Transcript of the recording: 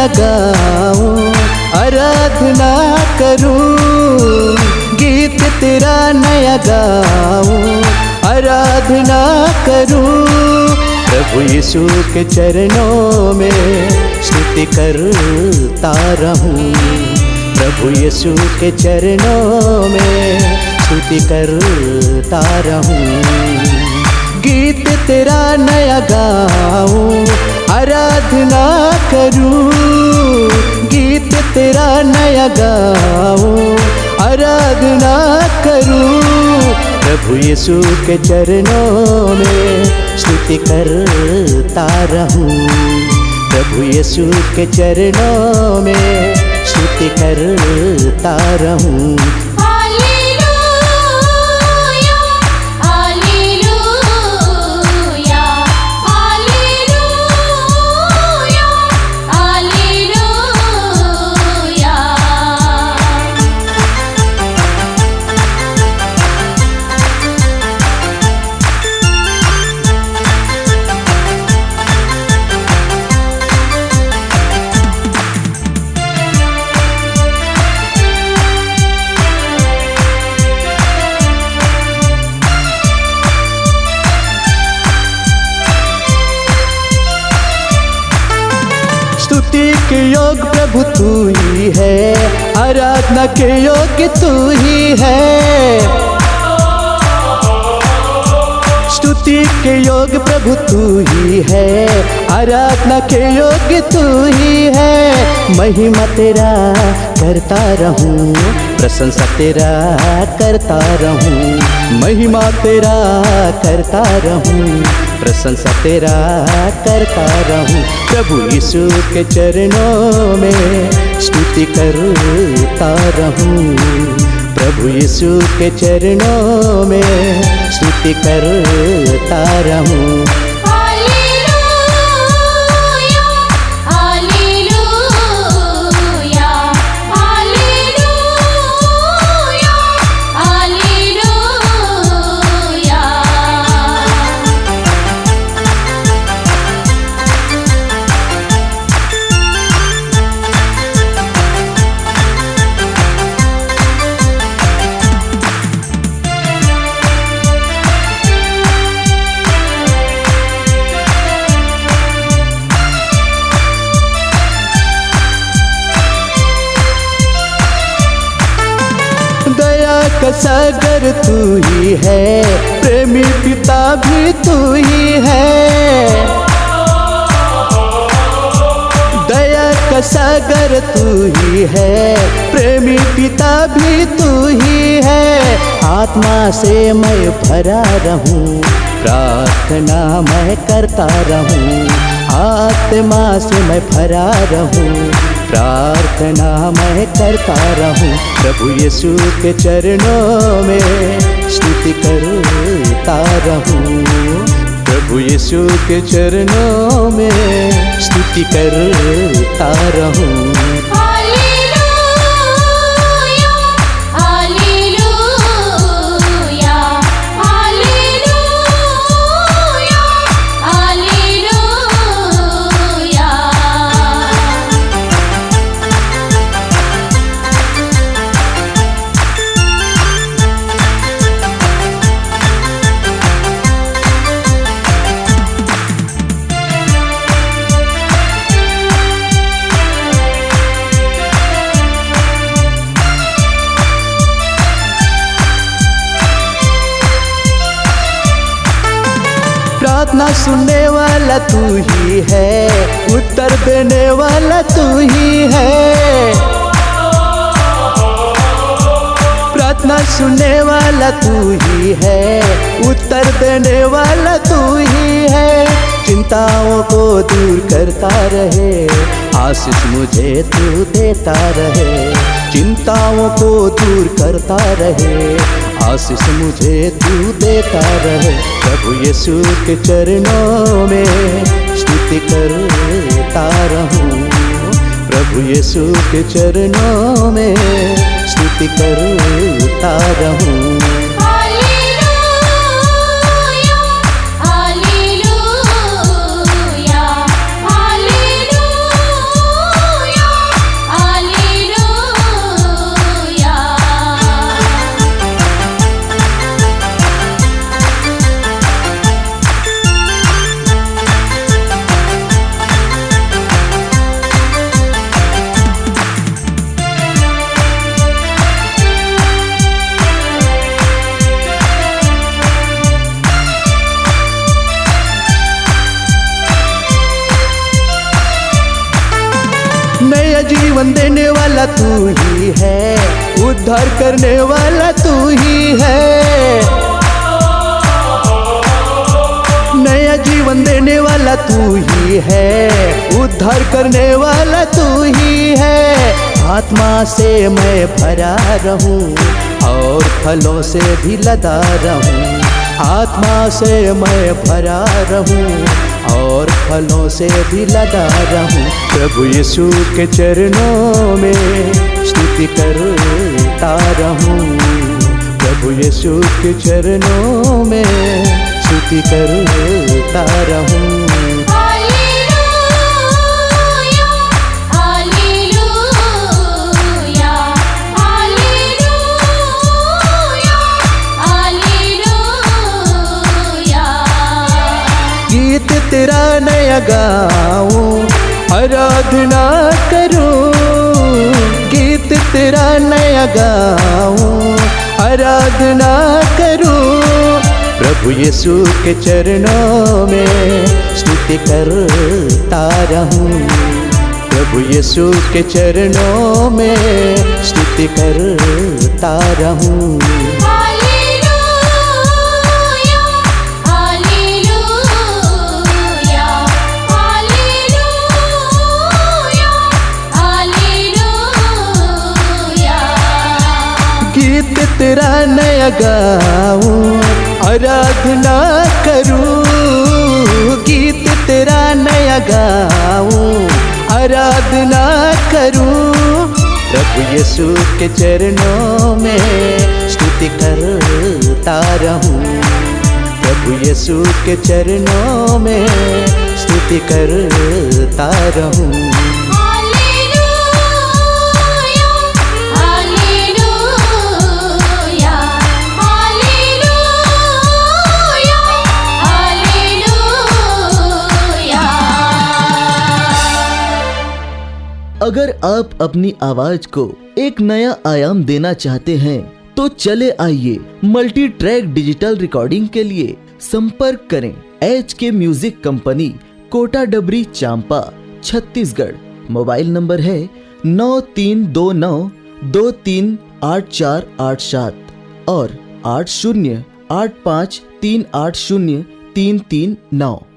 नया गाऊं, आराधना करूं। गीत तेरा नया गाऊं, आराधना करूं। प्रभु यीशु के चरणों में स्तुति करता रहूं। प्रभु यीशु के चरणों में स्तुति करता रहूं। गीत तेरा नया गाऊं, आराधना करूं। गीत तेरा नया गाऊं, आराधना करूं। प्रभु यीशु के चरणों में स्तुति करता रहूं। प्रभु यीशु के चरणों में स्तुति करता रहूं। स्तुति के योग प्रभु तू ही है, आराधना के योग तू ही है। स्तुति के योग प्रभु तू ही है, आराधना के योग तू ही है। महिमा तेरा करता रहूं, प्रशंसा तेरा करता रहूं। महिमा तेरा करता रहूं, प्रशंसा तेरा करता रहूं। प्रभु यीशु के चरणों में स्तुति करता रहूं। प्रभु यीशु के चरणों में स्तुति करता रहूं। दया का सागर तू ही है, प्रेमी पिता भी तू ही है। दया का सागर तू ही है, प्रेमी पिता भी तू ही है। आत्मा से मैं भरा रहूं, प्रार्थना मैं करता रहूं। आत्मा से मैं भरा रहूं, प्रार्थना मैं करता रहूं। प्रभु यीशु के चरणों में स्तुति करता रहूं। प्रभु यीशु के चरणों में स्तुति करता रहूं। प्रार्थना सुनने वाला तू ही है, उत्तर देने वाला तू ही है। प्रार्थना सुनने वाला तू ही है, उत्तर देने वाला तू ही है। चिंताओं को दूर करता रहे, आशीष मुझे तू देता रहे। चिंताओं को दूर करता रहे, आशीष मुझे तू देता रहे। प्रभु यीशु के चरणों में स्तुति करता रहूं। प्रभु यीशु के चरणों में स्तुति करता रहूं। वाला तू ही है, उद्धार करने वाला तू ही है, नया जीवन देने वाला तू ही है, उद्धार करने वाला तू ही है। आत्मा से मैं भरा रहूं और फलों से भी लदा रहूं, आत्मा से मैं भरा रहूं और फलों से भी लदा रहूं। प्रभु यीशु के चरणों में स्तुति करता रहूं, प्रभु यीशु के चरणों में स्तुति करता रहूं। गीत तेरा नया गाऊं, आराधना करूं, गीत तेरा नया गाऊं, आराधना करूं। प्रभु यीशु के चरणों में स्तुति करता रहूं, प्रभु यीशु के चरणों में स्तुति करता रहूं। गीत तेरा नया गाऊं, आराधना करूं, गीत तेरा नया गाऊं, आराधना करूं। प्रभु यीशु के चरणों में स्तुति करता रहूं, प्रभु यीशु के चरणों में स्तुति करता रहूं। अगर आप अपनी आवाज को एक नया आयाम देना चाहते हैं तो चले आइए मल्टी ट्रैक डिजिटल रिकॉर्डिंग के लिए संपर्क करें HK म्यूजिक कंपनी, कोटा डबरी, चांपा, छत्तीसगढ़। मोबाइल नंबर है 9329238487 और 8085380339।